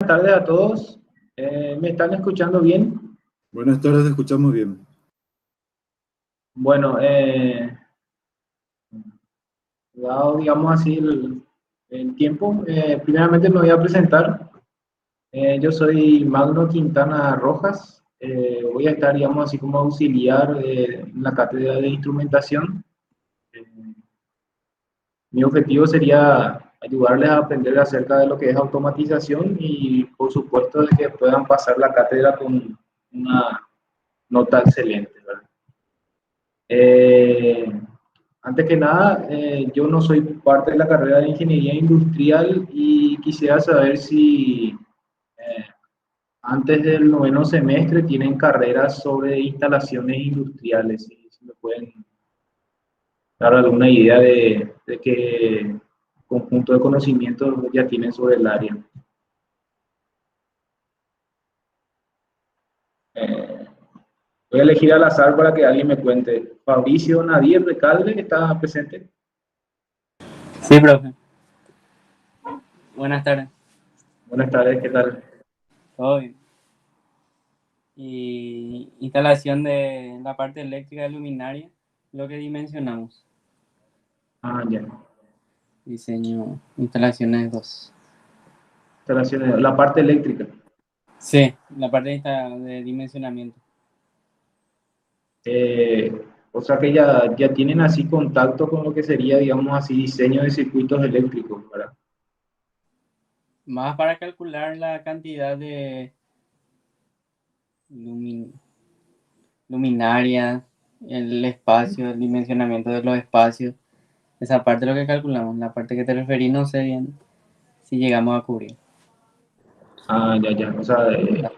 buenas tardes a todos. ¿Me están escuchando bien? Buenas tardes, te escuchamos bien. Bueno, dado, digamos así, el tiempo, primeramente me voy a presentar. Yo soy Magno Quintana Rojas. Voy a estar, digamos así, como auxiliar en la cátedra de instrumentación. Eh, Mi objetivo sería ayudarles a aprender acerca de lo que es automatización y, por supuesto, de que puedan pasar la cátedra con una nota excelente, ¿verdad? Eh, Antes que nada, yo no soy parte de la carrera de ingeniería industrial y quisiera saber si eh, antes del noveno semestre tienen carreras sobre instalaciones industriales, si me pueden dar alguna idea de qué conjunto de conocimientos ya tienen sobre el área. Eh, Voy a elegir al azar para que alguien me cuente. Fabricio Nadir Recalde está presente. Sí, profe. Buenas tardes. Buenas tardes, ¿qué tal? Todo bien. Y instalación de la parte eléctrica de luminaria, lo que dimensionamos. Ah, ya. Diseño, instalaciones 2. Instalaciones, la parte eléctrica. Sí, la parte de dimensionamiento. O sea que ya tienen así contacto con lo que sería, digamos así, diseño de circuitos eléctricos, ¿verdad? Más para calcular la cantidad de luminaria, el espacio, el dimensionamiento de los espacios. Esa parte es lo que calculamos. La parte que te referí no sé bien si llegamos a cubrir. Ah, ya. O sea,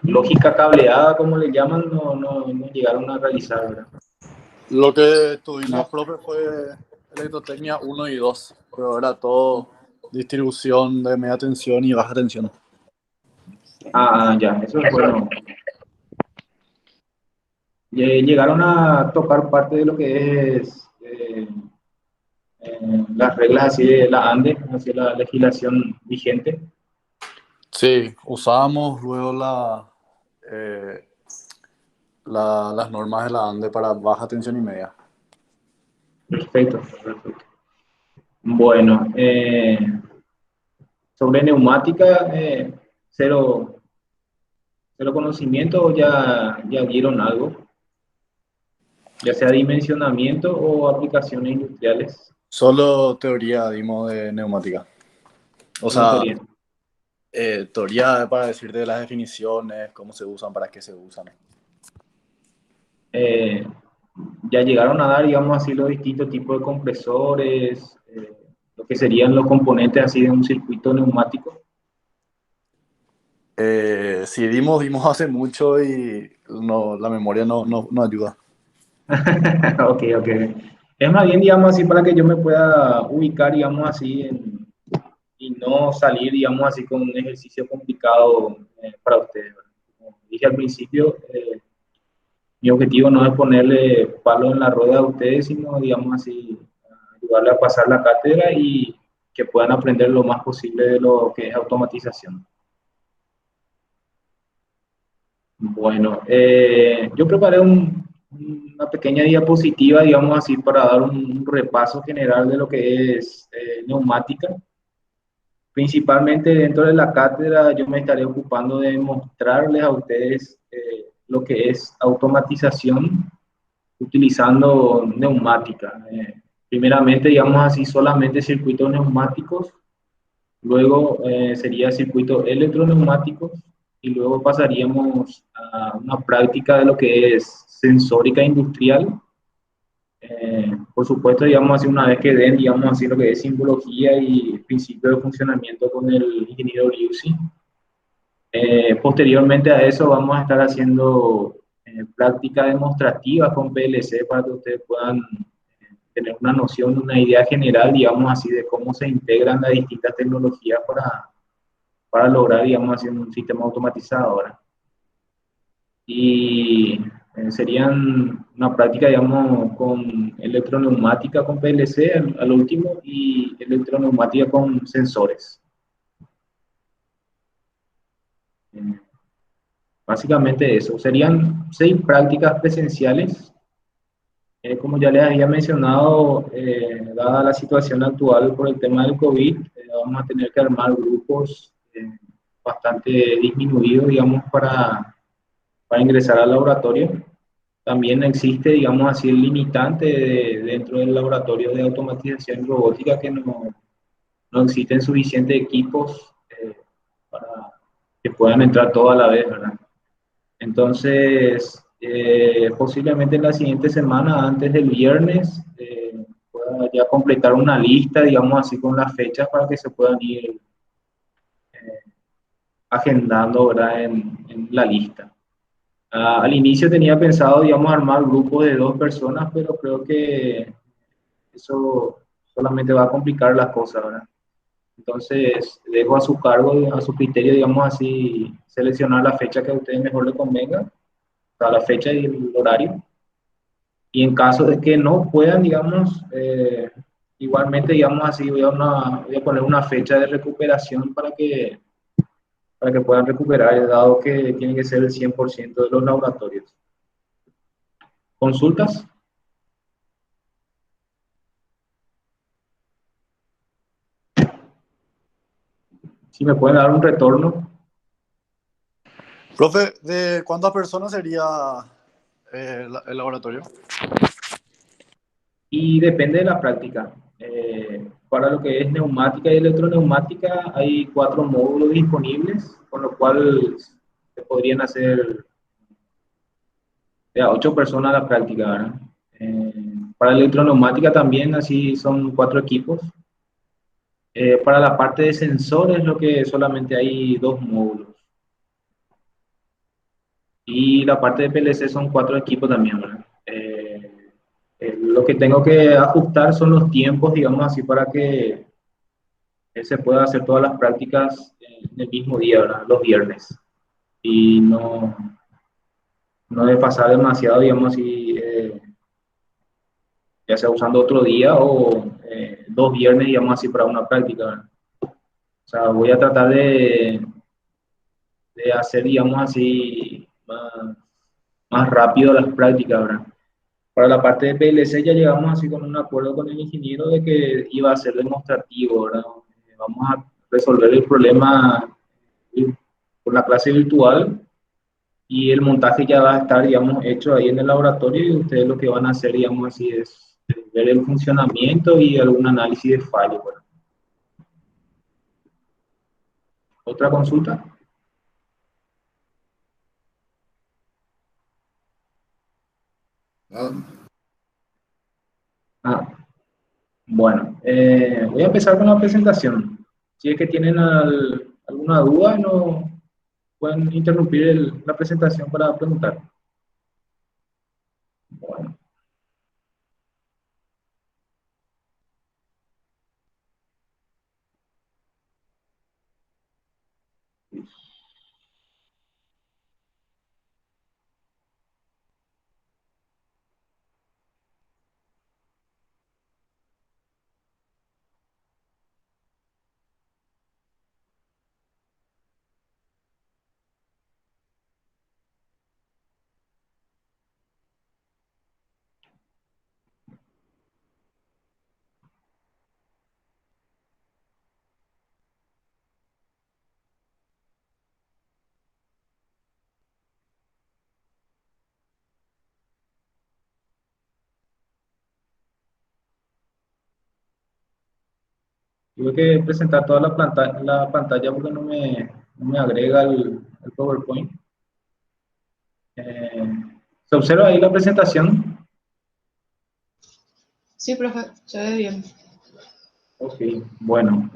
lógica cableada, como le llaman, no llegaron a realizar, ¿verdad? Lo que tuvimos, No. profe, fue electrotecnia 1 y 2, pero era todo distribución de media tensión y baja tensión. Ya, eso es bueno. Llegaron a tocar parte de lo que es las reglas así de la ANDE, así la legislación vigente. Sí, usábamos luego las normas de la ANDE para baja tensión y media. Perfecto. Bueno, sobre neumática, cero conocimiento o ya vieron algo, ya sea dimensionamiento o aplicaciones industriales. Solo teoría dimos de neumática. O Solo sea, teoría. teoría para decirte las definiciones, cómo se usan, para qué se usan. Ya llegaron a dar, digamos así, los distintos tipos de compresores, lo que serían los componentes así de un circuito neumático. Sí, dimos hace mucho y la memoria no ayuda. Ok. Es más bien, digamos así, para que yo me pueda ubicar, digamos así, y no salir, digamos así, con un ejercicio complicado para ustedes, ¿verdad? Como dije al principio, mi objetivo no es ponerle palo en la rueda a ustedes, sino, digamos así, ayudarle a pasar la cátedra y que puedan aprender lo más posible de lo que es automatización. Bueno, yo preparé una pequeña diapositiva, digamos así, para dar un repaso general de lo que es neumática. Principalmente dentro de la cátedra yo me estaré ocupando de mostrarles a ustedes lo que es automatización utilizando neumática. Primeramente, digamos así, solamente circuitos neumáticos, luego sería circuitos electroneumáticos y luego pasaríamos a una práctica de lo que es sensórica industrial. Por supuesto, digamos así, una vez que den, digamos así, lo que es simbología y principio de funcionamiento con el ingeniero Liuzzi. Posteriormente a eso vamos a estar haciendo prácticas demostrativas con PLC para que ustedes puedan tener una noción, una idea general, digamos así, de cómo se integran las distintas tecnologías para lograr, digamos así, un sistema automatizado ahora. Y serían una práctica, digamos, con electroneumática con PLC al último y electroneumática con sensores. Básicamente eso. Serían 6 prácticas presenciales. Como ya les había mencionado, dada la situación actual por el tema del COVID, vamos a tener que armar grupos bastante disminuidos, digamos, para ingresar al laboratorio. También existe, digamos así, el limitante dentro del laboratorio de automatización y robótica, que no existen suficientes equipos para que puedan entrar todos a la vez, ¿verdad? Entonces, posiblemente en la siguiente semana, antes del viernes, pueda ya completar una lista, digamos así, con las fechas para que se puedan ir agendando, ¿verdad? En la lista. Al inicio tenía pensado, digamos, armar grupos de 2 personas, pero creo que eso solamente va a complicar las cosas, ¿verdad? Entonces, dejo a su cargo, a su criterio, digamos así, seleccionar la fecha que a ustedes mejor les convenga, o sea, la fecha y el horario. Y en caso de que no puedan, digamos, igualmente, digamos así, voy a poner una fecha de recuperación para que puedan recuperar, dado que tiene que ser el 100% de los laboratorios. ¿Consultas? Si me pueden dar un retorno. Profe, ¿de cuántas personas sería el laboratorio? Y depende de la práctica. Para lo que es neumática y electroneumática hay 4 módulos disponibles, con lo cual se podrían hacer de a 8 personas la práctica, ¿verdad? Para electroneumática también así son 4 equipos. Para la parte de sensores lo que solamente hay 2 módulos. Y la parte de PLC son 4 equipos también, ¿verdad? Lo que tengo que ajustar son los tiempos, digamos así, para que se pueda hacer todas las prácticas en el mismo día, ¿verdad? Los viernes. Y no desfasar demasiado, digamos así, ya sea usando otro día o 2 viernes, digamos así, para una práctica, ¿verdad? O sea, voy a tratar de hacer, digamos así, más rápido las prácticas, ¿verdad? Para la parte de PLC ya llegamos así con un acuerdo con el ingeniero de que iba a ser demostrativo, ¿verdad? Vamos a resolver el problema por la clase virtual y el montaje ya va a estar, digamos, hecho ahí en el laboratorio y ustedes lo que van a hacer, digamos así, es ver el funcionamiento y algún análisis de fallo, ¿verdad? ¿Otra consulta? Ah, Bueno, voy a empezar con la presentación. Si es que tienen alguna duda, no pueden interrumpir la presentación para preguntar. Bueno. Tuve que presentar toda la pantalla porque no me agrega el PowerPoint. ¿Se observa ahí la presentación? Sí, profe, se ve bien. Ok, bueno.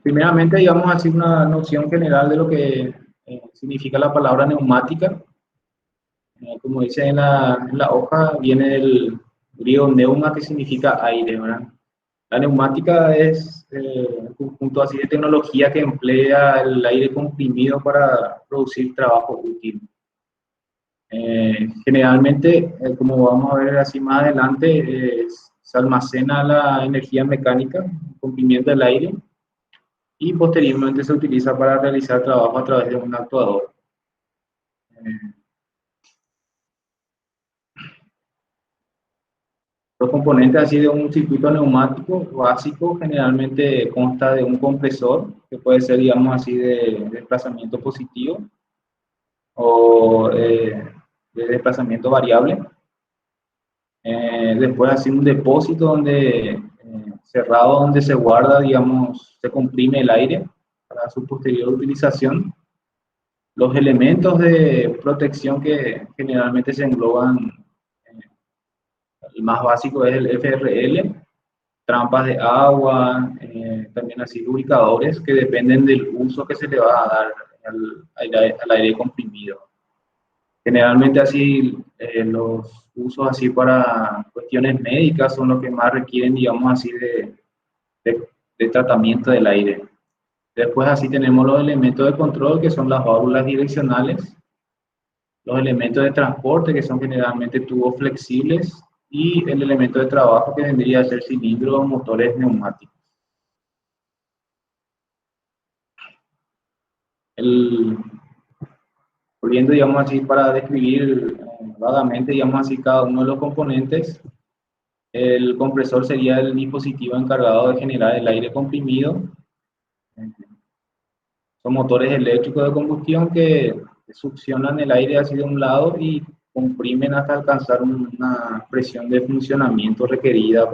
Primeramente, digamos así una noción general de lo que significa la palabra neumática. Como dice en la hoja, viene del griego neuma, que significa aire, ¿verdad? La neumática es un conjunto así de tecnología que emplea el aire comprimido para producir trabajo útil. Generalmente, como vamos a ver así más adelante, se almacena la energía mecánica, el comprimiento del aire, y posteriormente se utiliza para realizar trabajo a través de un actuador. Los componentes así de un circuito neumático básico generalmente consta de un compresor, que puede ser, digamos así, de desplazamiento positivo o de desplazamiento variable. Después así un depósito donde, cerrado, donde se guarda, digamos, se comprime el aire para su posterior utilización. Los elementos de protección que generalmente se engloban, el más básico es el FRL, trampas de agua, también así lubricadores que dependen del uso que se le va a dar al aire comprimido. Generalmente así los usos así para cuestiones médicas son los que más requieren, digamos así, de tratamiento del aire. Después así tenemos los elementos de control, que son las válvulas direccionales, los elementos de transporte, que son generalmente tubos flexibles, y el elemento de trabajo, que vendría a ser cilindros o motores neumáticos. Volviendo, digamos así, para describir vagamente, digamos así, cada uno de los componentes, el compresor sería el dispositivo encargado de generar el aire comprimido. Son motores eléctricos de combustión que succionan el aire hacia un lado y comprimen hasta alcanzar una presión de funcionamiento requerida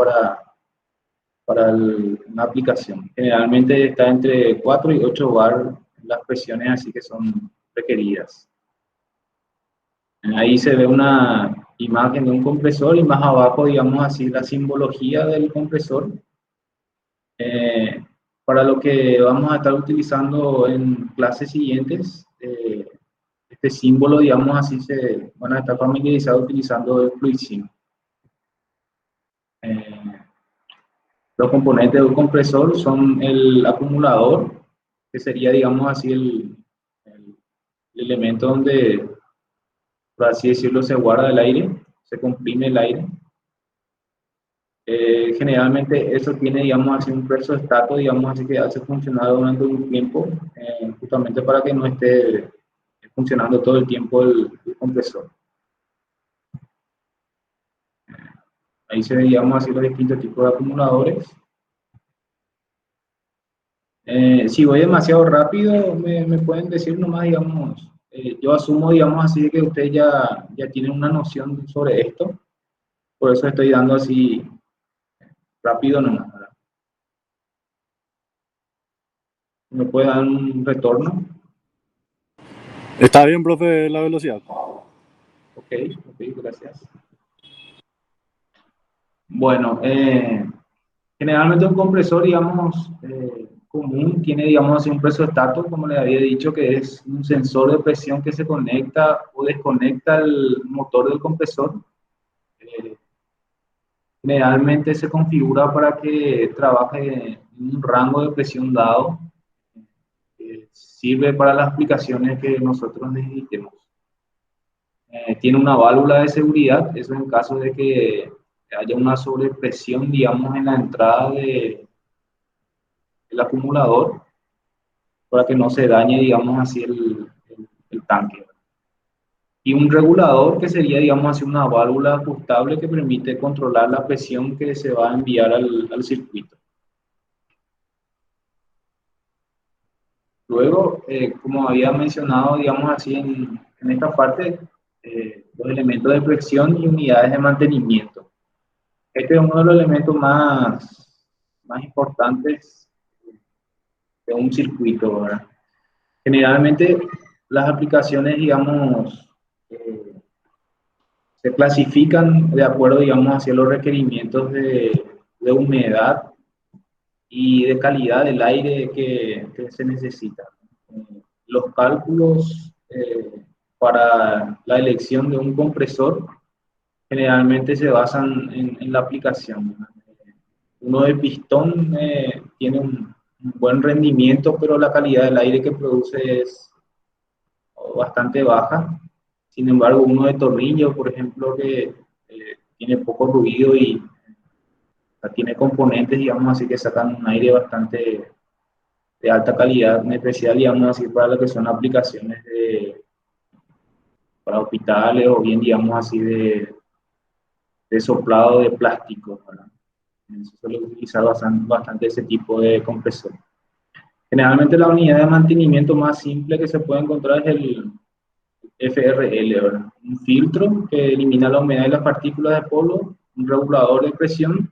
para una aplicación. Generalmente está entre 4 y 8 bar las presiones así que son requeridas. Ahí se ve una imagen de un compresor y más abajo, digamos así, la simbología del compresor. Para lo que vamos a estar utilizando en clases siguientes, este símbolo, digamos así, se van a estar familiarizados utilizando el FluidSim. Los componentes de un compresor son el acumulador, que sería, digamos así, el elemento donde, por así decirlo, se guarda el aire, se comprime el aire. Generalmente eso tiene, digamos así, un presostato, digamos así, que hace funcionar durante un tiempo, justamente para que no esté funcionando todo el tiempo el compresor. Ahí se ve, digamos así, los distintos tipos de acumuladores. Si voy demasiado rápido, me pueden decir nomás, digamos, yo asumo, digamos así, que ustedes ya tienen una noción sobre esto, por eso estoy dando así rápido nomás, ¿verdad? ¿Me puede dar un retorno? Está bien, profe, la velocidad. Ok, gracias. Bueno, generalmente un compresor, digamos, común tiene, digamos así, un presostato, como les había dicho, que es un sensor de presión que se conecta o desconecta el motor del compresor. Generalmente se configura para que trabaje en un rango de presión dado, que sirve para las aplicaciones que nosotros necesitemos. Tiene una válvula de seguridad, eso en caso de que haya una sobrepresión, digamos, en la entrada del acumulador, para que no se dañe, digamos así, el tanque. Y un regulador, que sería, digamos así, una válvula ajustable que permite controlar la presión que se va a enviar al circuito. Luego, como había mencionado, digamos así, en esta parte, los elementos de presión y unidades de mantenimiento. Este es uno de los elementos más importantes de un circuito, ¿verdad? Generalmente, las aplicaciones, digamos, se clasifican de acuerdo, digamos, hacia los requerimientos de humedad y de calidad del aire que se necesita. Los cálculos para la elección de un compresor generalmente se basan en la aplicación. Uno de pistón tiene un buen rendimiento, pero la calidad del aire que produce es bastante baja. Sin embargo, uno de tornillo, por ejemplo, que tiene poco ruido y tiene componentes, digamos así, que sacan un aire bastante de alta calidad, en especial, digamos así, para lo que son aplicaciones para hospitales o bien, digamos así, de soplado de plástico, ¿verdad? Se suele utilizar bastante ese tipo de compresor. Generalmente la unidad de mantenimiento más simple que se puede encontrar es el FRL, ¿verdad? Un filtro que elimina la humedad y las partículas de polvo, un regulador de presión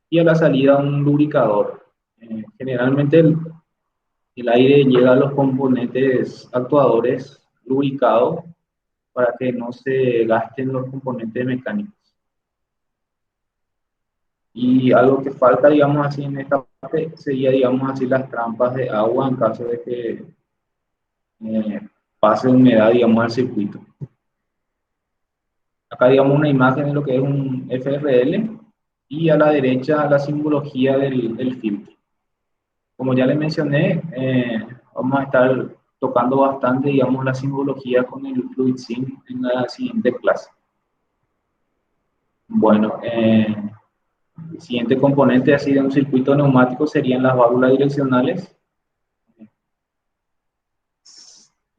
y a la salida un lubricador. Generalmente el aire llega a los componentes actuadores lubricados para que no se gasten los componentes mecánicos. Y algo que falta, digamos así, en esta parte sería, digamos así, las trampas de agua en caso de que pase humedad, digamos, al circuito. Acá, digamos, una imagen de lo que es un FRL y a la derecha la simbología del filtro. Como ya les mencioné, vamos a estar tocando bastante, digamos, la simbología con el FluidSim en la siguiente clase. Bueno, el siguiente componente así de un circuito neumático serían las válvulas direccionales.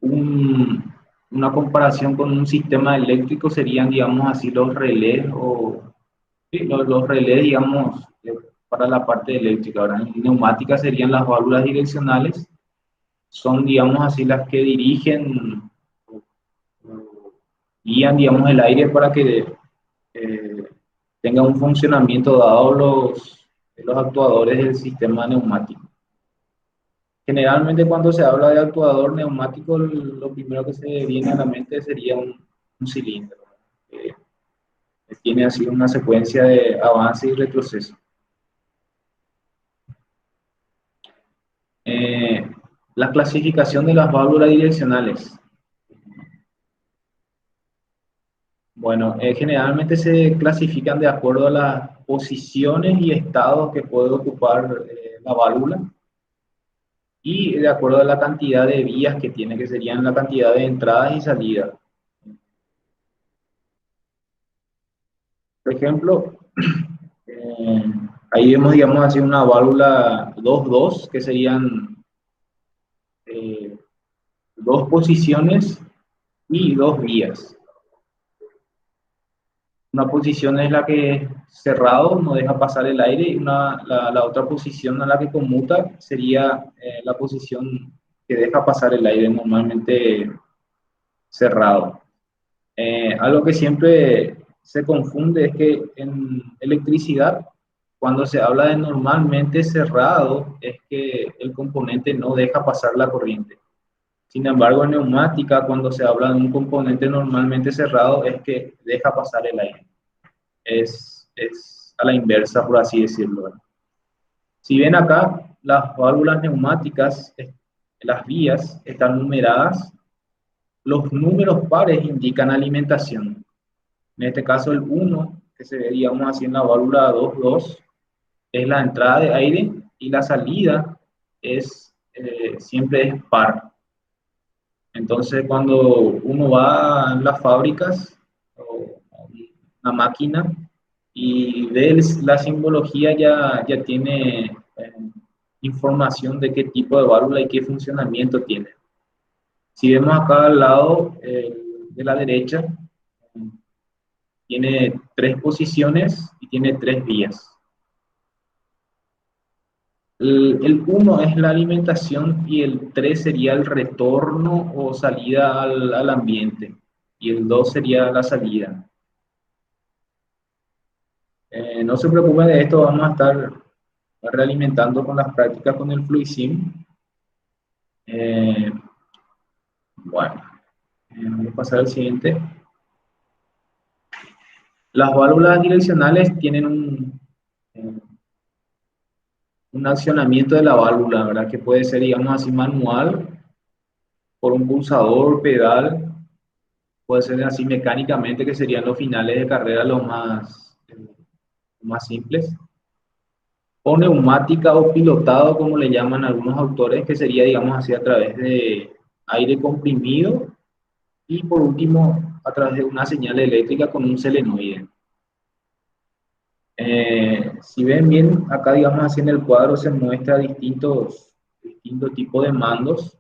Una comparación con un sistema eléctrico serían, digamos así, los relés o sí, los relés, digamos, para la parte eléctrica. Ahora, en neumática serían las válvulas direccionales, son, digamos así, las que dirigen, guían, digamos, el aire para que tenga un funcionamiento dado los actuadores del sistema neumático. Generalmente cuando se habla de actuador neumático, lo primero que se viene a la mente sería un cilindro, que tiene así una secuencia de avance y retroceso. La clasificación de las válvulas direccionales. Bueno, generalmente se clasifican de acuerdo a las posiciones y estados que puede ocupar la válvula y de acuerdo a la cantidad de vías que tiene, que serían la cantidad de entradas y salidas. Por ejemplo, ahí vemos, digamos así, una válvula 2-2, que serían dos posiciones y dos vías. Una posición es la que es cerrado, no deja pasar el aire, y la otra posición a la que conmuta sería la posición que deja pasar el aire, normalmente cerrado. Algo que siempre se confunde es que en electricidad, cuando se habla de normalmente cerrado, es que el componente no deja pasar la corriente. Sin embargo, en neumática, cuando se habla de un componente normalmente cerrado, es que deja pasar el aire. Es a la inversa, por así decirlo, ¿verdad? Si ven acá, las válvulas neumáticas, las vías están numeradas. Los números pares indican alimentación. En este caso, el 1, que se ve, digamos así, en la válvula 2-2, es la entrada de aire y la salida siempre es par. Entonces, cuando uno va a las fábricas o a una máquina y ve la simbología, ya tiene información de qué tipo de válvula y qué funcionamiento tiene. Si vemos acá al lado de la derecha, tiene 3 posiciones y tiene 3 vías. El 1 es la alimentación y el 3 sería el retorno o salida al ambiente. Y el 2 sería la salida. No se preocupen de esto, vamos a estar realimentando con las prácticas con el FluidSim. Bueno, vamos a pasar al siguiente. Las válvulas direccionales tienen un accionamiento de la válvula, ¿verdad? Que puede ser, digamos así, manual, por un pulsador, pedal, puede ser así mecánicamente, que serían los finales de carrera los más simples, o neumática o pilotado, como le llaman algunos autores, que sería, digamos así, a través de aire comprimido y por último a través de una señal eléctrica con un solenoide. Si ven bien, acá, digamos así, en el cuadro se muestra distintos tipos de mandos.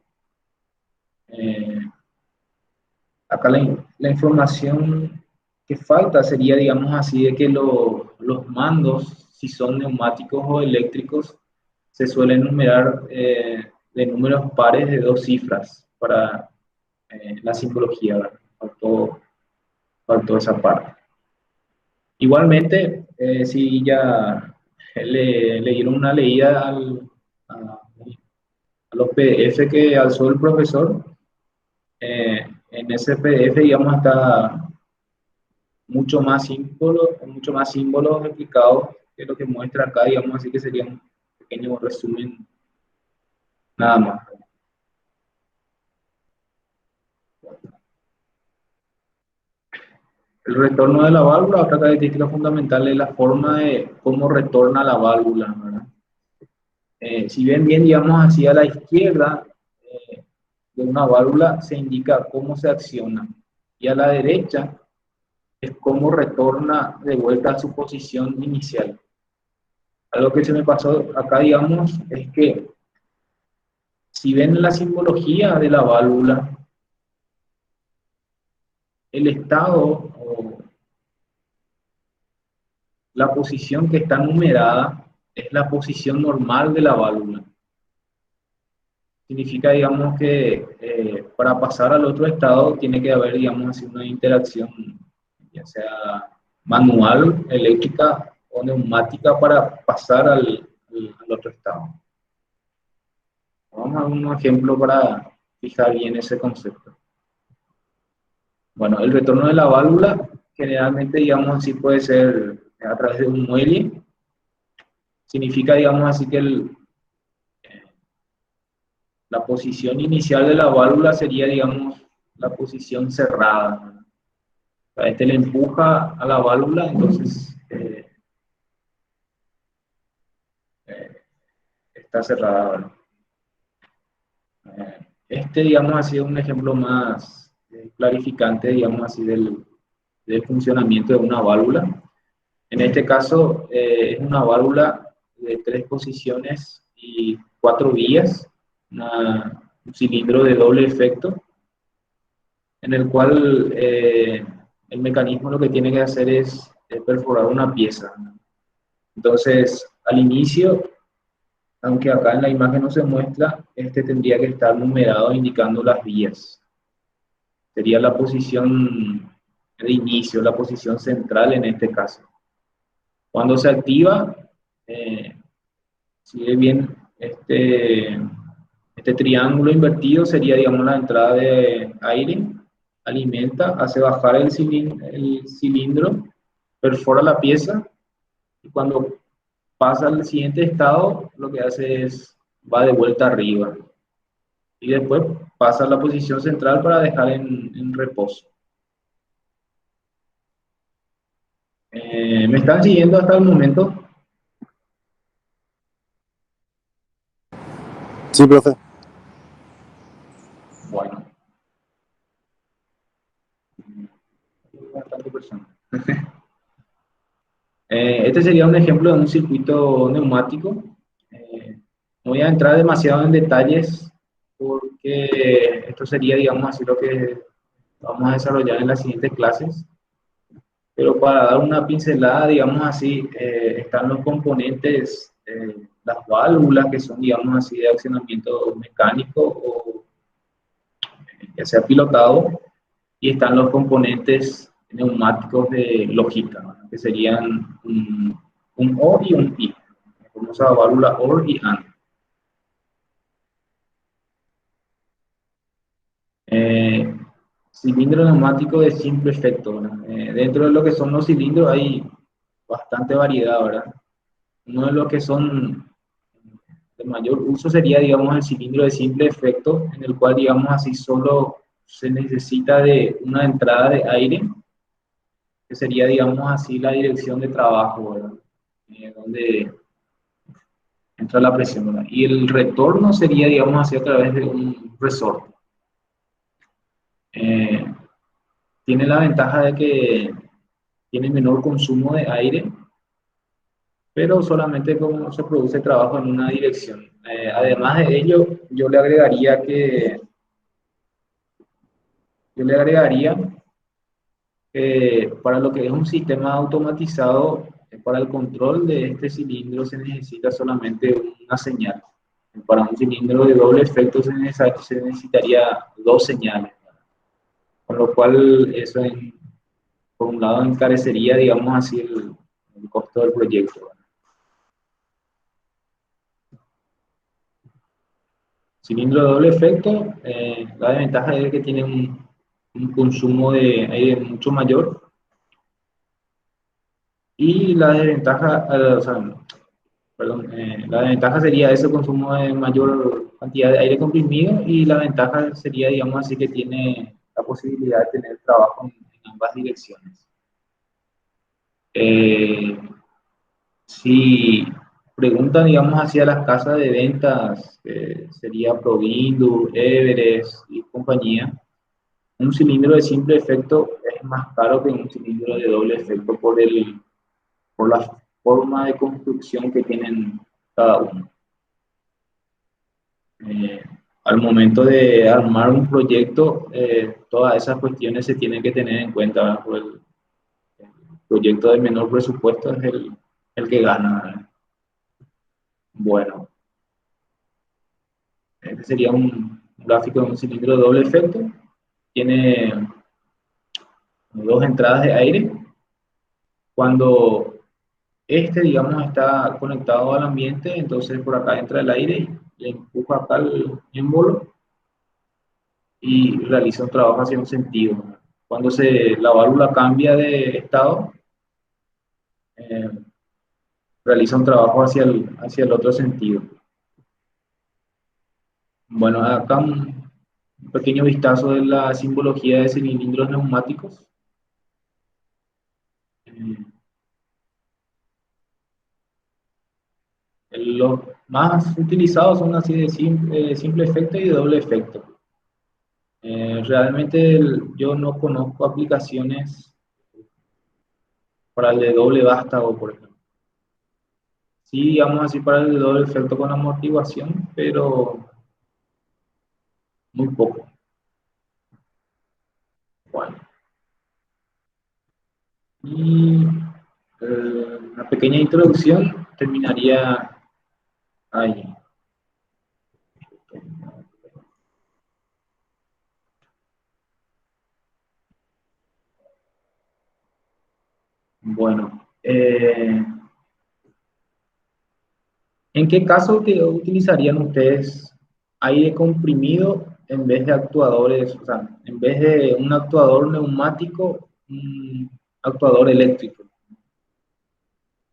Acá la información que falta sería, digamos así, de que los mandos, si son neumáticos o eléctricos, se suelen numerar de números pares de 2 cifras para la simbología, ¿verdad? Faltó esa parte. Igualmente, si ya le dieron una leída a los PDF que alzó el profesor, en ese PDF, digamos, está mucho más símbolos explicados que lo que muestra acá, digamos, así que sería un pequeño resumen nada más. El retorno de la válvula, otra característica fundamental es la forma de cómo retorna la válvula, ¿verdad? Si ven bien, digamos, hacia la izquierda de una válvula se indica cómo se acciona, y a la derecha es cómo retorna de vuelta a su posición inicial. Algo que se me pasó acá, digamos, es que si ven la simbología de la válvula, el estado o la posición que está numerada es la posición normal de la válvula. Significa, digamos, que para pasar al otro estado tiene que haber, digamos, así una interacción, ya sea manual, eléctrica o neumática, para pasar al otro estado. Vamos a un ejemplo para fijar bien ese concepto. Bueno, el retorno de la válvula generalmente, digamos así, puede ser a través de un muelle. Significa, digamos así, que la posición inicial de la válvula sería, digamos, la posición cerrada. O sea, le empuja a la válvula, entonces está cerrada, ¿verdad? Digamos así, es un ejemplo más clarificante, digamos así, del funcionamiento de una válvula. En este caso, es una válvula de 3 posiciones y 4 vías, un cilindro de doble efecto, en el cual el mecanismo lo que tiene que hacer es perforar una pieza. Entonces, al inicio, aunque acá en la imagen no se muestra, tendría que estar numerado indicando las vías. Sería la posición de inicio, la posición central en este caso. Cuando se activa, si ve bien, este triángulo invertido sería, digamos, la entrada de aire, alimenta, hace bajar el cilindro, perfora la pieza, y cuando pasa al siguiente estado, lo que hace es, va de vuelta arriba, y después pasa a la posición central para dejar en reposo. ¿Me están siguiendo hasta el momento? Sí, profe. Bueno. Bastante persona. Este sería un ejemplo de un circuito neumático. No voy a entrar demasiado en detalles porque esto sería, digamos así, lo que vamos a desarrollar en las siguientes clases. Pero para dar una pincelada, digamos así, están los componentes, las válvulas, que son, digamos así, de accionamiento mecánico o ya sea pilotado, y están los componentes neumáticos de lógica, ¿no? Que serían un OR y un I, la famosa válvula OR y AND. Cilindro neumático de simple efecto, ¿verdad? Dentro de lo que son los cilindros hay bastante variedad, ¿verdad? Uno de los que son de mayor uso sería, digamos, el cilindro de simple efecto, en el cual, digamos así, solo se necesita de una entrada de aire, que sería, digamos así, la dirección de trabajo, ¿verdad? Donde entra la presión, ¿verdad? Y el retorno sería, digamos así, a través de un resorte. Tiene la ventaja de que tiene menor consumo de aire, pero solamente como se produce trabajo en una dirección. Además de ello, yo le agregaría para lo que es un sistema automatizado, para el control de este cilindro se necesita solamente una señal. Para un cilindro de doble efecto se necesitaría dos señales, con lo cual eso por un lado encarecería, digamos así, el costo del proyecto. Cilindro de doble efecto, la desventaja es que tiene un consumo de aire mucho mayor, y la desventaja, o sea, perdón, la desventaja sería ese consumo de mayor cantidad de aire comprimido, y la ventaja sería, digamos así, que tiene la posibilidad de tener trabajo en ambas direcciones. Si preguntan, digamos, hacia las casas de ventas, sería Provindu, Everest y compañía, un cilindro de simple efecto es más caro que un cilindro de doble efecto por la forma de construcción que tienen cada uno. Al momento de armar un proyecto, todas esas cuestiones se tienen que tener en cuenta, ¿verdad? Pues el proyecto de menor presupuesto es el que gana, ¿verdad? Bueno, este sería un gráfico de un cilindro de doble efecto. Tiene dos entradas de aire. Cuando digamos, está conectado al ambiente, entonces por acá entra el aire, le empuja acá el émbolo y realiza un trabajo hacia un sentido. Cuando la válvula cambia de estado, eh, realiza un trabajo hacia el otro sentido. Bueno, acá un pequeño vistazo de la simbología de cilindros neumáticos. Los más utilizados son así de simple efecto y de doble efecto. Realmente yo no conozco aplicaciones para el de doble vástago, por ejemplo. Sí, digamos así, para el de doble efecto con amortiguación, pero muy poco. Bueno. Y una pequeña introducción terminaría ahí. Bueno, ¿en qué caso utilizarían ustedes aire comprimido en vez de actuadores, o sea, en vez de un actuador neumático, un actuador eléctrico?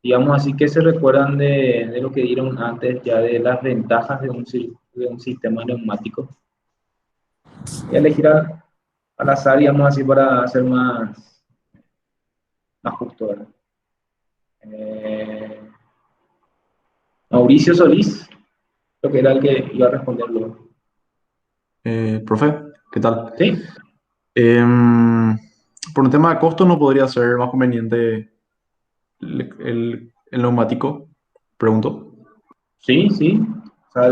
Digamos así, que se recuerdan de lo que dieron antes ya de las ventajas de un sistema neumático. Voy a elegir al azar, digamos así, para hacer más justo, ¿verdad? Mauricio Solís, creo que era el que iba a responderlo. Profe, ¿qué tal? ¿Sí? Por un tema de costo, ¿no podría ser más conveniente el neumático? Pregunto. Sí, sí. O sea,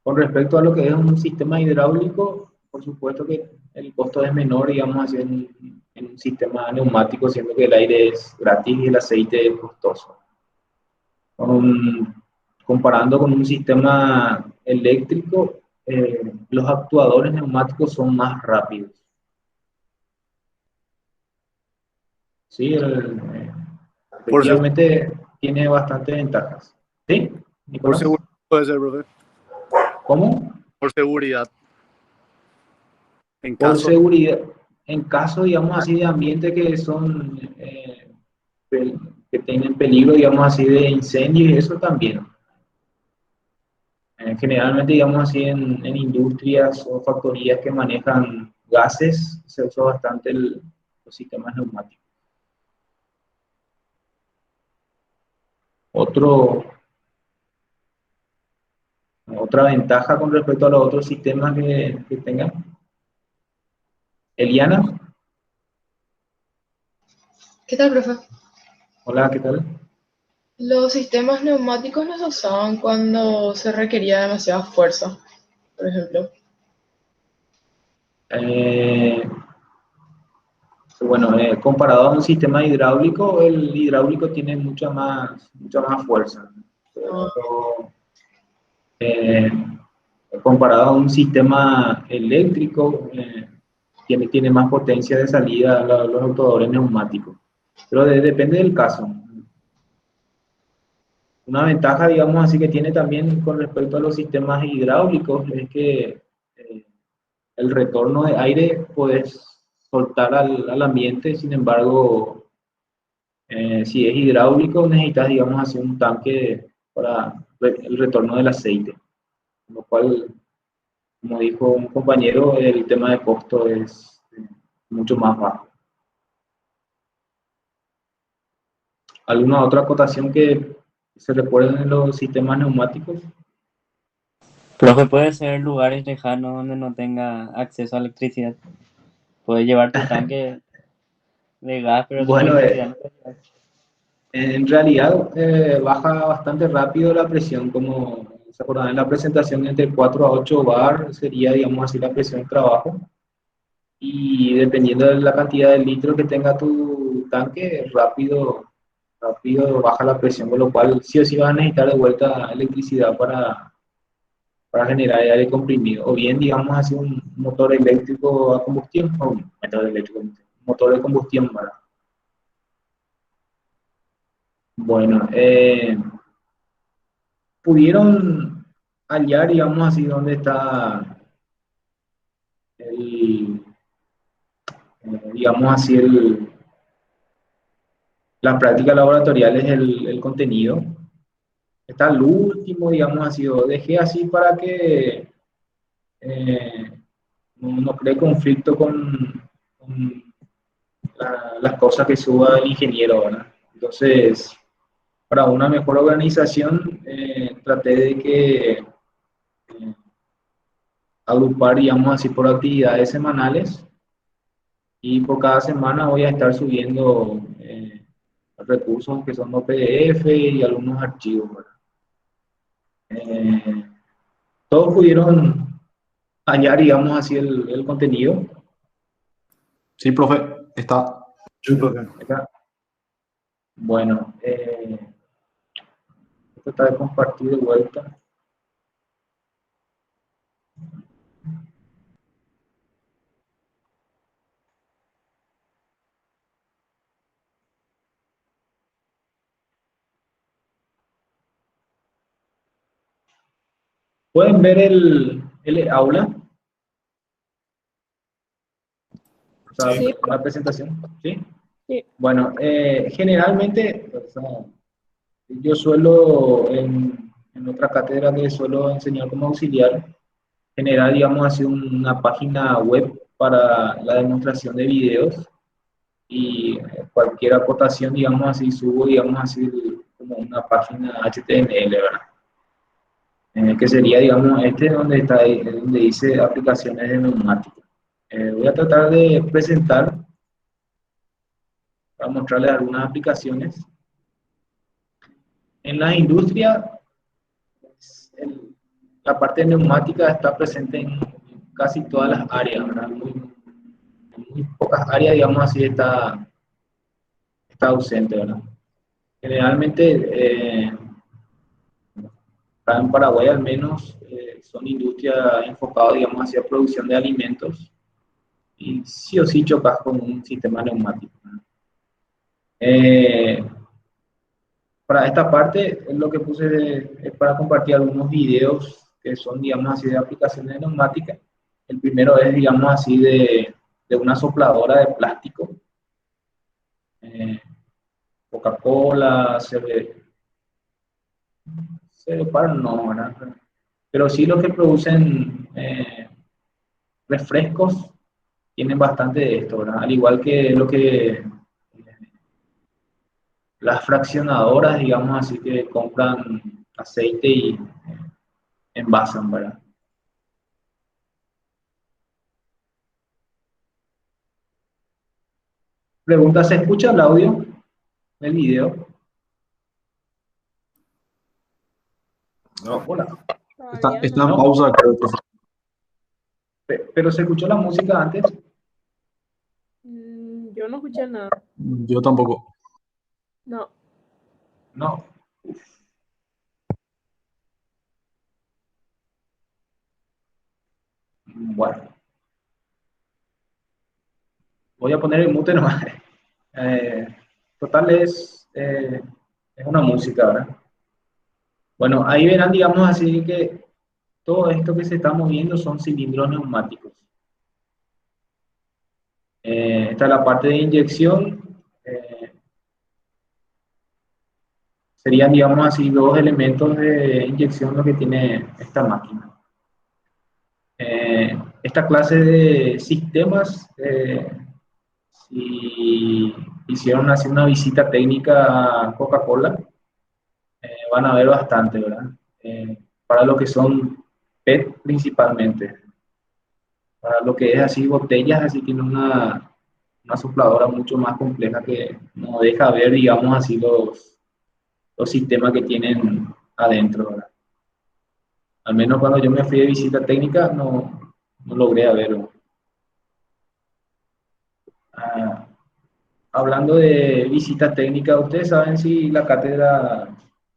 con respecto a lo que es un sistema hidráulico, por supuesto que el costo es menor, digamos así, en un sistema neumático, siendo que el aire es gratis y el aceite es costoso. Comparando con un sistema eléctrico, los actuadores neumáticos son más rápidos. Sí, Por seguro, efectivamente tiene bastantes ventajas. ¿Sí, por Nicolás? seguro puede ser, profe. ¿Cómo? Por seguridad. En Por caso, seguridad, en caso, digamos así, de ambientes que son, que tienen peligro, digamos así, de incendios y eso también. Generalmente, digamos así, en industrias o factorías que manejan gases, se usa bastante los sistemas neumáticos. Otra ventaja con respecto a los otros sistemas que tengan. Eliana, ¿Qué tal, profe? hola, ¿qué tal? Los sistemas neumáticos no se usaban cuando se requería demasiada fuerza, por ejemplo. Eh, bueno, comparado a un sistema hidráulico, el hidráulico tiene mucha más fuerza. Pero, eh, comparado a un sistema eléctrico, tiene más potencia de salida los autodores neumáticos. Pero depende del caso. Una ventaja, digamos así, que tiene también con respecto a los sistemas hidráulicos es que el retorno de aire puedes soltar al ambiente. Sin embargo, si es hidráulico, necesitas, digamos así, un tanque para el retorno del aceite, lo cual, como dijo un compañero, el tema de costo es mucho más bajo. ¿Alguna otra acotación que se recuerden en los sistemas neumáticos? Profe, puede ser lugares lejanos donde no tenga acceso a electricidad. Puedes llevar tu tanque de gas, pero sin Bueno, electricidad no puedes llevar. en realidad baja bastante rápido la presión, como se acordarán en la presentación, entre 4 a 8 bar sería, digamos así, la presión de trabajo. Y dependiendo de la cantidad de litros que tenga tu tanque, rápido baja la presión, con lo cual sí o sí vas a necesitar de vuelta electricidad para generar aire comprimido, o bien, digamos así, un motor eléctrico a combustión, o un motor de combustión, ¿verdad? Bueno, pudieron hallar, digamos así, dónde está el, digamos así, la práctica laboratorial es el contenido. Está el último, digamos así, lo dejé así para que no cree conflicto con las cosas que suba el ingeniero, ¿verdad? Entonces, para una mejor organización, traté de que agrupar, digamos así, por actividades semanales, y por cada semana voy a estar subiendo recursos que son los PDF y algunos archivos, ¿verdad? Todos pudieron hallar, digamos así, el contenido. Sí, profe, está. Sí, profe. Acá. Bueno, voy a tratar de compartir de vuelta. ¿Pueden ver el aula? O sea, Sí. la presentación, ¿sí? Sí. Bueno, generalmente, o sea, yo suelo, en otra cátedra que suelo enseñar como auxiliar, generar, digamos así, una página web para la demostración de videos, y cualquier acotación, digamos así, subo, digamos así, como una página HTML, ¿verdad? Que sería, digamos, donde está, donde dice aplicaciones de neumática. Voy a tratar de presentar para mostrarles algunas aplicaciones. En la industria, la parte neumática está presente en casi todas las áreas, ¿verdad? En muy pocas áreas, digamos así, está ausente, ¿verdad? Generalmente, acá en Paraguay al menos, son industrias enfocadas, digamos, hacia producción de alimentos, y sí o sí chocas con un sistema neumático, ¿no? Para esta parte, lo que puse es para compartir algunos videos que son, digamos así, de aplicaciones de neumática. El primero es, digamos así, de una sopladora de plástico. Coca-Cola, para no, ¿verdad? Pero sí los que producen refrescos tienen bastante de esto, ¿verdad? Al igual que lo que las fraccionadoras, digamos así, que compran aceite y envasan, ¿verdad? Pregunta, ¿se escucha el audio del video? No. Hola. Está en No. pausa, creo, profe. Pero ¿se escuchó la música antes? Yo Yo no escuché nada. Yo tampoco. No. No. Bueno, voy a poner el mute nomás. Total es una música, ¿verdad? Bueno, ahí verán, digamos así, que todo esto que se está moviendo son cilindros neumáticos. Esta es la parte de inyección. Serían, digamos así, dos elementos de inyección lo que tiene esta máquina. Esta clase de sistemas, si hicieron así una visita técnica a Coca-Cola, van a ver bastante, ¿verdad? Para lo que son PET principalmente. Para lo que es así botellas, así tiene una sopladora mucho más compleja que no deja ver, digamos así, los sistemas que tienen adentro, ¿verdad? Al menos cuando yo me fui de visita técnica no logré verlo. Hablando de visita técnica, ¿ustedes saben si la cátedra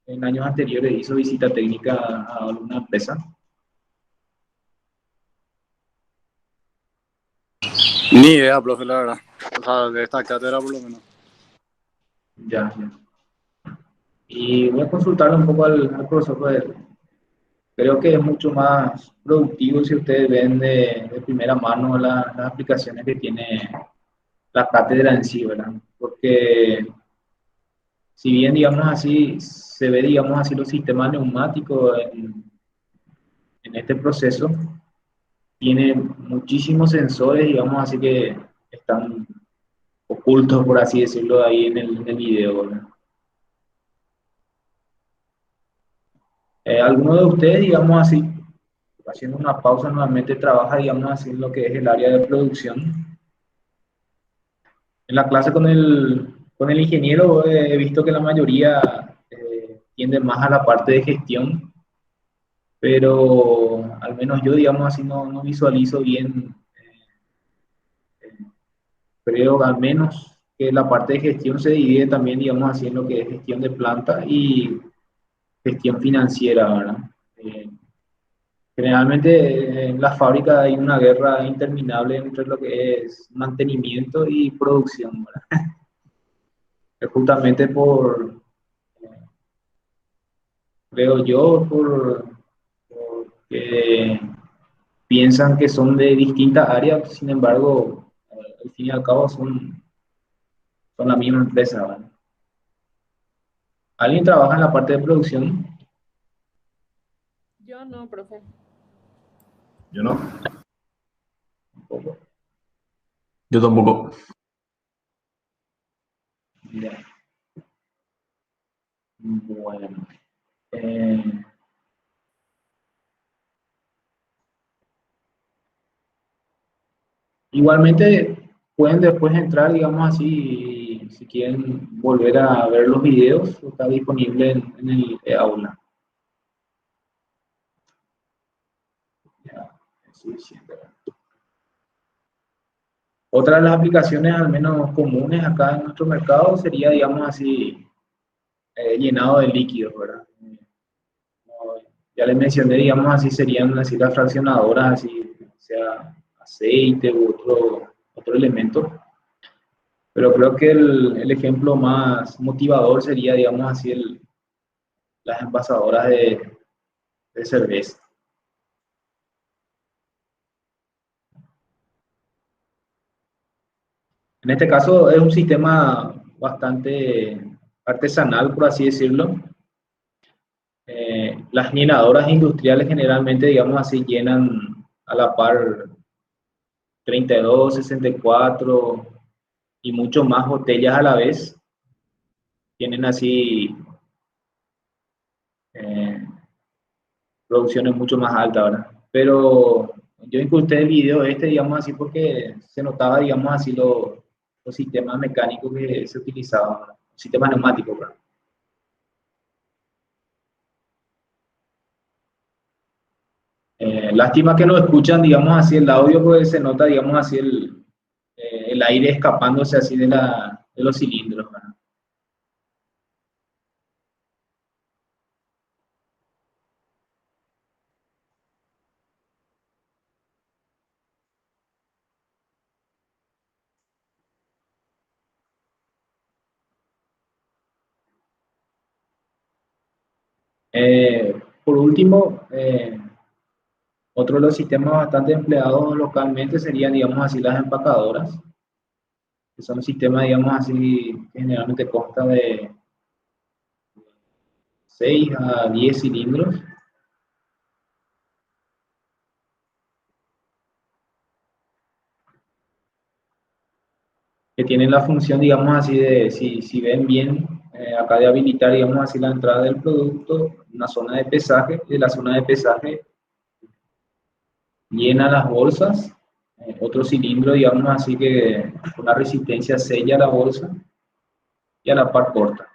en años anteriores hizo visita técnica a alguna empresa? Ni idea, profe, la verdad. O sea, de esta cátedra por lo menos. Ya. Y voy a consultarle un poco al profesor, pues, creo que es mucho más productivo si ustedes ven de primera mano las aplicaciones que tiene la cátedra en sí, ¿verdad? Porque si bien, digamos así, se ve, digamos así, los sistemas neumáticos en este proceso, tiene muchísimos sensores, digamos así, que están ocultos, por así decirlo, ahí en el video, ¿verdad? ¿Alguno de ustedes, digamos así, haciendo una pausa, nuevamente trabaja, digamos así, en lo que es el área de producción? En la clase con el ingeniero he visto que la mayoría tiende más a la parte de gestión, pero al menos yo, digamos así, no visualizo bien, creo al menos que la parte de gestión se divide también, digamos así, en lo que es gestión de planta y gestión financiera, ¿verdad? Eh, Generalmente en la fábrica hay una guerra interminable entre lo que es mantenimiento y producción, ¿verdad? Justamente creo yo, porque piensan que son de distintas áreas, sin embargo, al fin y al cabo son la misma empresa, ¿verdad? ¿Alguien trabaja en la parte de producción? Yo no, profe. Yo no. Un poco. Yo tampoco. Ya. Bueno. Eh, Igualmente pueden después entrar, digamos así, si quieren volver a ver los videos, está disponible en el aula. Ya, estoy diciendo. Otra de las aplicaciones, al menos comunes acá en nuestro mercado, sería, digamos así, llenado de líquidos, ¿verdad? Como ya les mencioné, digamos así, serían así las fraccionadoras, así, sea aceite u otro elemento. Pero creo que el ejemplo más motivador sería, digamos así, las envasadoras de cerveza. En este caso es un sistema bastante artesanal, por así decirlo. Las llenadoras industriales generalmente, digamos así, llenan a la par 32, 64 y mucho más botellas a la vez. Tienen así eh, producciones mucho más altas, ¿verdad? Pero yo incrusté el video digamos así, porque se notaba, digamos así, los sistemas mecánicos que se utilizaban, ¿verdad? Sistemas neumáticos, ¿verdad? Lástima que no escuchan, digamos así, el audio, porque se nota, digamos así, el aire escapándose así de los cilindros, ¿verdad? Por último, otro de los sistemas bastante empleados localmente serían, digamos así, las empacadoras, que son un sistema, digamos así, que generalmente consta de 6 a 10 cilindros, que tienen la función, digamos así, de, si ven bien, acá de habilitar, digamos así, la entrada del producto, una zona de pesaje, y de la zona de pesaje llena las bolsas, otro cilindro, digamos así, que con la resistencia sella la bolsa y a la par corta.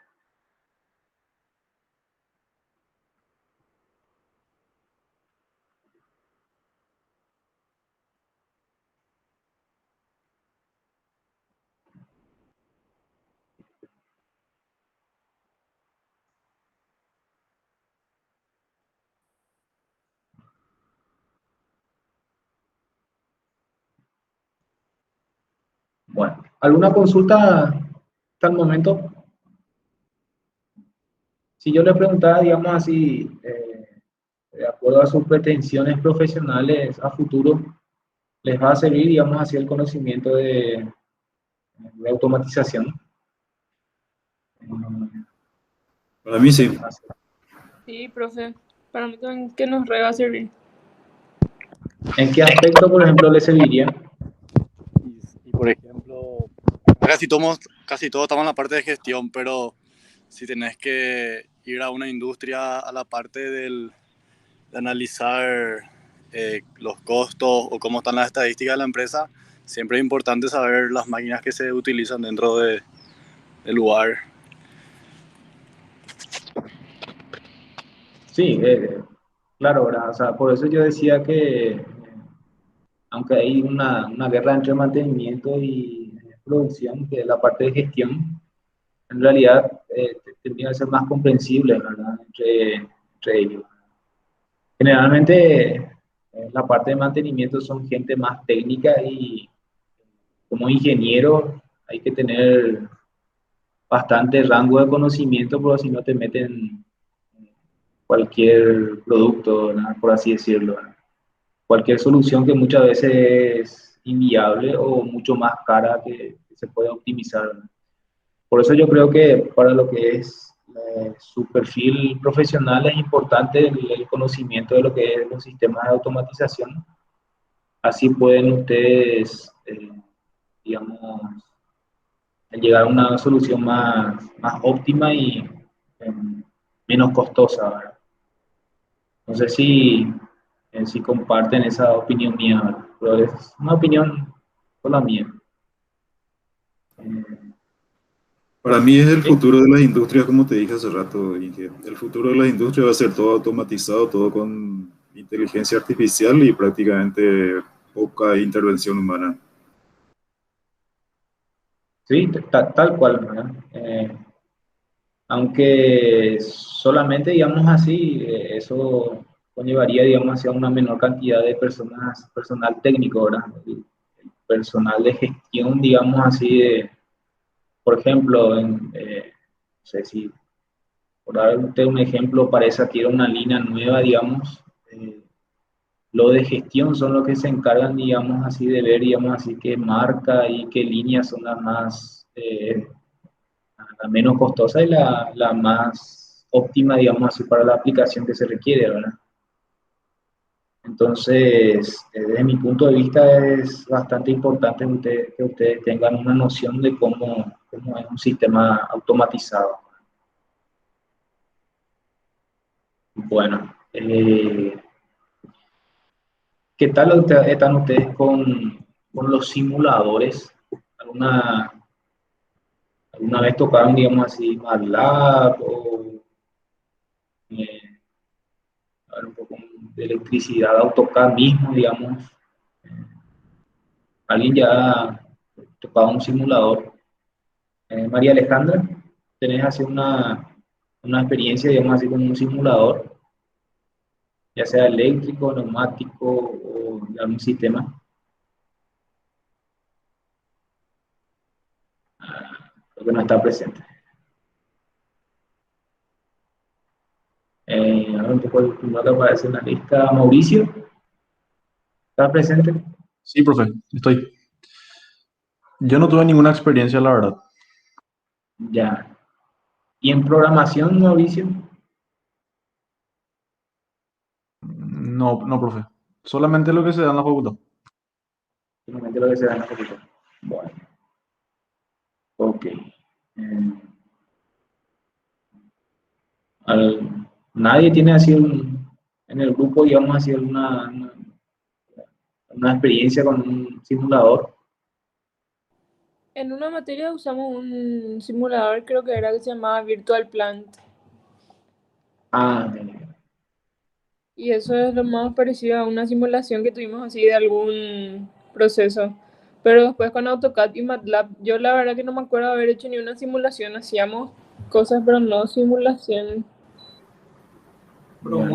Bueno, ¿alguna consulta hasta el momento? Si yo le preguntara, digamos así, de acuerdo a sus pretensiones profesionales a futuro, ¿les va a servir, digamos así, el conocimiento de automatización? Para mí sí. Sí, profe. Para mí también que nos re va a servir. ¿En qué aspecto, por ejemplo, le serviría? Y por ejemplo, casi todos estamos en la parte de gestión, pero si tenés que ir a una industria a la parte de analizar los costos o cómo están las estadísticas de la empresa, siempre es importante saber las máquinas que se utilizan dentro del lugar. Sí, claro, ¿verdad? O sea, por eso yo decía que aunque hay una guerra entre mantenimiento y producción, que es la parte de gestión, en realidad tendría que ser más comprensible, ¿verdad? Entre ellos. Generalmente la parte de mantenimiento son gente más técnica y como ingeniero hay que tener bastante rango de conocimiento, porque si no te meten cualquier producto, ¿verdad? Por así decirlo, ¿verdad? Cualquier solución que muchas veces es inviable o mucho más cara que se puede optimizar, ¿verdad? Por eso yo creo que para lo que es su perfil profesional es importante el conocimiento de lo que es los sistemas de automatización. Así pueden ustedes, digamos, llegar a una solución más óptima y eh, menos costosa, ¿verdad? No sé si comparten esa opinión mía, ¿verdad? Pero es una opinión con la mía. Para mí es el Sí, futuro de las industrias, como te dije hace rato, Inge. El futuro de las industrias va a ser todo automatizado, todo con inteligencia artificial y prácticamente poca intervención humana. sí, tal cual, ¿verdad? Aunque solamente, digamos así, eso conllevaría, digamos, hacia una menor cantidad de personas, personal técnico, ¿verdad? El personal de gestión, digamos así, por ejemplo, no sé si, por dar usted un ejemplo, para esa quiero una línea nueva, digamos, lo de gestión son los que se encargan, digamos así, de ver, digamos así, qué marca y qué líneas son las más, la menos costosa y la más óptima, digamos así, para la aplicación que se requiere, ¿verdad? Entonces, desde mi punto de vista es bastante importante que ustedes tengan una noción de cómo es un sistema automatizado. Bueno, ¿qué tal están ustedes con los simuladores? ¿Alguna, alguna vez tocaron, digamos así, MATLAB o eh, a ver, un poco de electricidad, AutoCAD mismo, digamos? ¿Alguien ya tocado un simulador. María Alejandra, ¿tenés así una experiencia, digamos así, con un simulador, ya sea eléctrico, neumático o de algún sistema? Creo que no está presente. A ver un poco el primero que aparece en la lista. Mauricio, ¿está presente? Sí, profe, estoy. Yo no tuve ninguna experiencia, la verdad. Ya. ¿Y en programación, Mauricio? No, no, profe. Solamente lo que se da en la facultad. Simplemente lo que se da en la facultad. Bueno, ok. Nadie tiene así en el grupo, digamos así, una experiencia con un simulador. En una materia usamos un simulador, creo que era que se llamaba Virtual Plant. Ah, Y eso es lo más parecido a una simulación que tuvimos así de algún proceso. Pero después con AutoCAD y MATLAB, yo la verdad que no me acuerdo de haber hecho ni una simulación. Hacíamos cosas, pero no simulación. ya.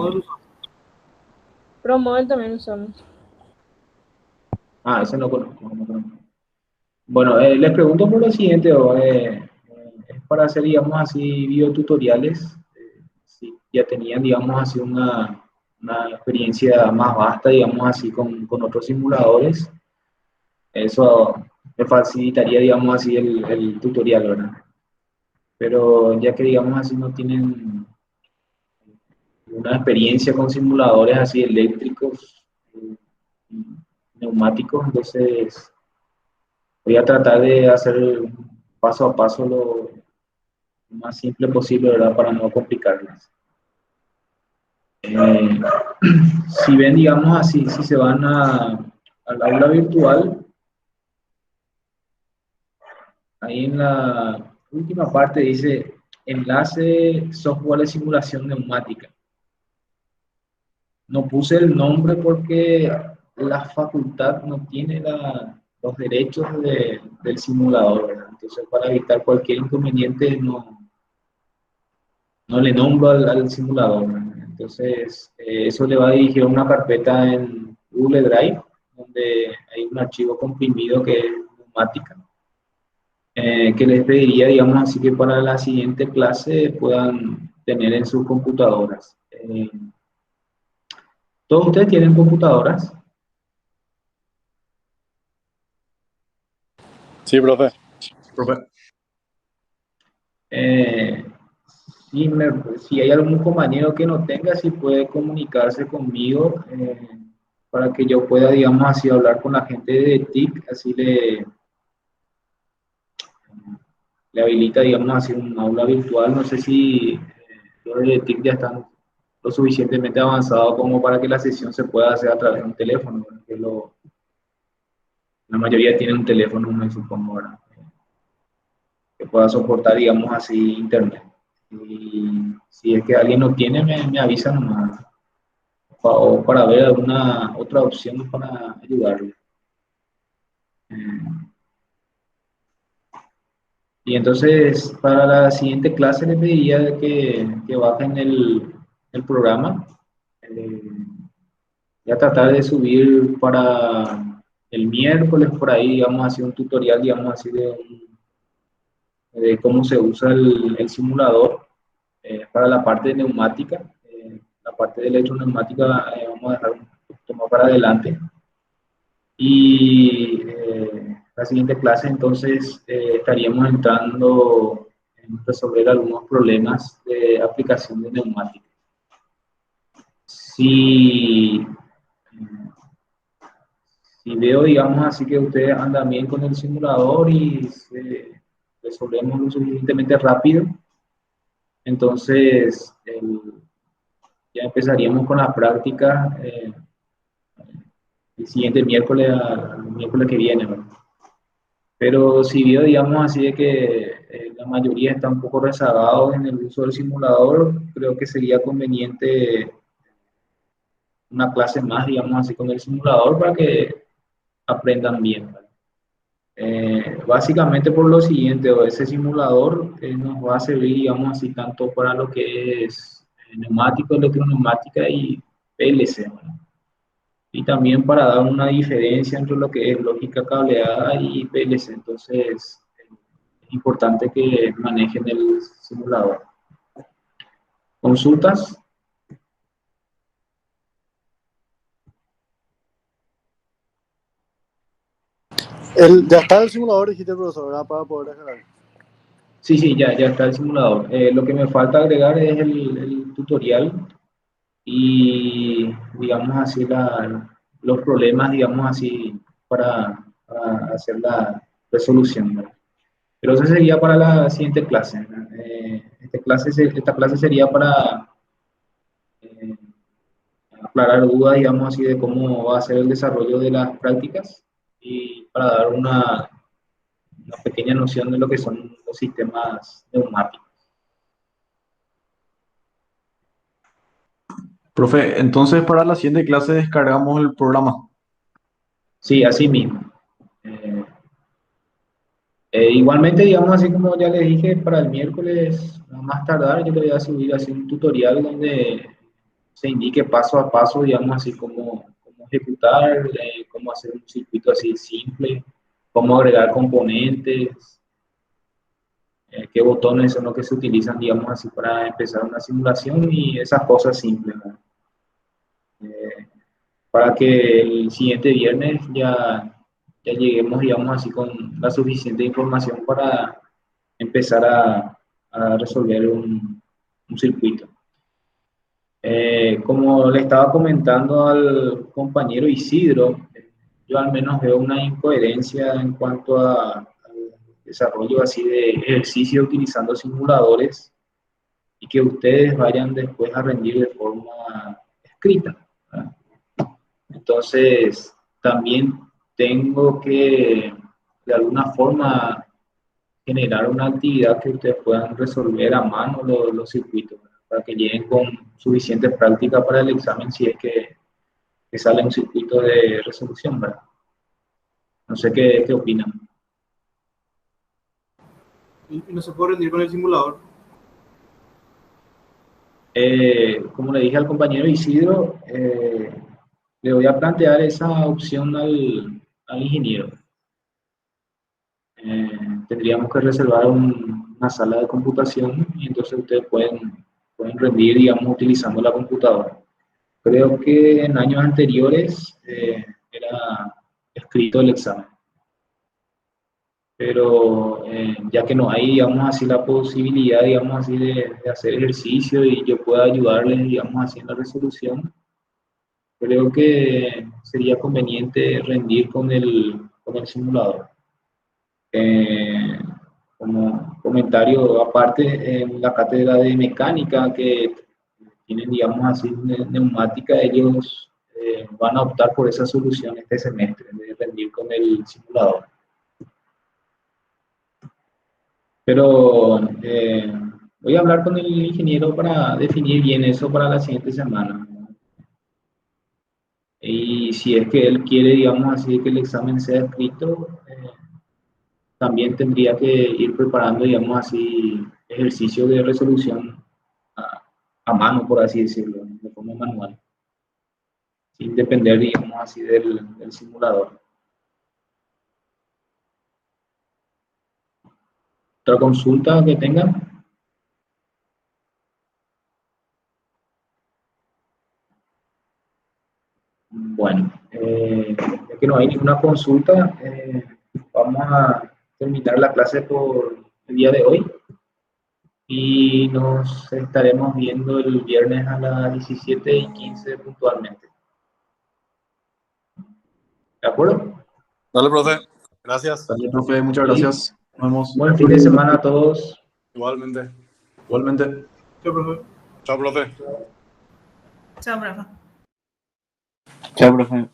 ProModel también usamos. Ah, eso no conozco, no conozco. Bueno, les pregunto por lo siguiente, es para hacer, digamos así, videotutoriales, si ya tenían, digamos así, una experiencia más vasta, digamos así, con otros simuladores, eso me facilitaría, digamos así, el tutorial, ¿verdad? Pero ya que, digamos así, no tienen una experiencia con simuladores así eléctricos, y neumáticos, entonces voy a tratar de hacer paso a paso lo más simple posible, ¿verdad? Para no complicarlas. Eh, si ven, digamos así, si se van al aula virtual, ahí en la última parte dice enlace software de simulación neumática. No puse el nombre porque la facultad no tiene los derechos del simulador, ¿verdad? Entonces, para evitar cualquier inconveniente, no le nombro al simulador, ¿verdad? Entonces, eso le va a dirigir a una carpeta en Google Drive, donde hay un archivo comprimido que es neumática, que les pediría, digamos así, que para la siguiente clase puedan tener en sus computadoras. ¿Todos ustedes tienen computadoras? Sí, profe. Profe. Eh, si hay algún compañero que no tenga, si puede comunicarse conmigo, para que yo pueda, digamos así, hablar con la gente de TIC, así le habilita, digamos así, un aula virtual. No sé si los de TIC ya están lo suficientemente avanzados como para que la sesión se pueda hacer a través de un teléfono, ¿verdad? La mayoría tiene un teléfono, me supongo, ¿verdad? Que pueda soportar, digamos así, internet. Y si es que alguien no tiene, me avisa nomás, o para ver alguna otra opción para ayudarle. Y entonces, para la siguiente clase le pediría que bajen el programa. Eh, Voy a tratar de subir para el miércoles, por ahí, digamos así, un tutorial, digamos así, de cómo se usa el simulador para la parte de neumática. La parte de electroneumática vamos a dejar un poquito más para adelante. Y la siguiente clase entonces estaríamos entrando en resolver algunos problemas de aplicación de neumática. Si, si veo, digamos así, que ustedes andan bien con el simulador y resolvemos lo suficientemente rápido, entonces ya empezaríamos con la práctica el siguiente miércoles, al miércoles que viene, ¿verdad? Pero si veo, digamos así, de que la mayoría está un poco rezagados en el uso del simulador, creo que sería conveniente una clase más, digamos así, con el simulador para que aprendan bien, ¿vale? Básicamente por lo siguiente, ese simulador nos va a servir, digamos así, tanto para lo que es neumático, electroneumática y PLC, ¿no? Y también para dar una diferencia entre lo que es lógica cableada y PLC. Entonces, es importante que manejen el simulador. ¿Consultas? Ya está el simulador, dijiste, profesor, ¿verdad? Para poder descargar. Sí, sí, ya está el simulador. Lo que me falta agregar es el tutorial y, digamos así, los problemas, digamos así, para hacer la resolución, ¿verdad? Pero eso sería para la siguiente clase, ¿verdad? Esta clase sería para eh, aclarar dudas, digamos así, de cómo va a ser el desarrollo de las prácticas y para dar una pequeña noción de lo que son los sistemas neumáticos. Profe, entonces para la siguiente clase descargamos el programa. Sí, así mismo. Eh, igualmente, digamos así como ya les dije, para el miércoles, a más tardar, yo le voy a subir así un tutorial donde se indique paso a paso, digamos así cómo ejecutar, cómo hacer un circuito así simple, cómo agregar componentes, qué botones son los que se utilizan, digamos así, para empezar una simulación y esas cosas simples, ¿no? Eh, para que el siguiente viernes ya lleguemos, digamos así, con la suficiente información para empezar a resolver un circuito. Como le estaba comentando al compañero Isidro, yo al menos veo una incoherencia en cuanto al desarrollo así de ejercicio utilizando simuladores y que ustedes vayan después a rendir de forma escrita, ¿verdad? Entonces, también tengo que, de alguna forma, generar una actividad que ustedes puedan resolver a mano los circuitos, ¿verdad? Para que lleguen con suficiente práctica para el examen si es que sale un circuito de resolución, ¿verdad? No sé qué opinan. Y no se puede rendir con el simulador. Como le dije al compañero Isidro, le voy a plantear esa opción al ingeniero. Tendríamos que reservar una sala de computación y entonces ustedes pueden rendir, digamos, utilizando la computadora. Creo que en años anteriores era escrito el examen, pero ya que no hay, digamos así, la posibilidad, digamos así, de hacer ejercicio y yo pueda ayudarles, digamos así, en la resolución, creo que sería conveniente rendir con el simulador. Eh, Como comentario aparte, en la cátedra de mecánica que tienen, digamos así, neumática, ellos van a optar por esa solución este semestre, de rendir con el simulador. Pero voy a hablar con el ingeniero para definir bien eso para la siguiente semana. Y si es que él quiere, digamos así, que el examen sea escrito, también tendría que ir preparando, digamos así, ejercicios de resolución a mano, por así decirlo, de forma manual, sin depender, digamos así, del simulador. ¿Otra consulta que tengan? Bueno, ya que no hay ninguna consulta, vamos a terminar la clase por el día de hoy y nos estaremos viendo el viernes a las 17:15 puntualmente. ¿De acuerdo? Dale, profe. Gracias. Dale, profe, muchas Sí. gracias. Nos vemos. Buen fin de semana a todos. Igualmente. Igualmente. Chao, profe. Chao, profe. Chao, profe. Chao, profe.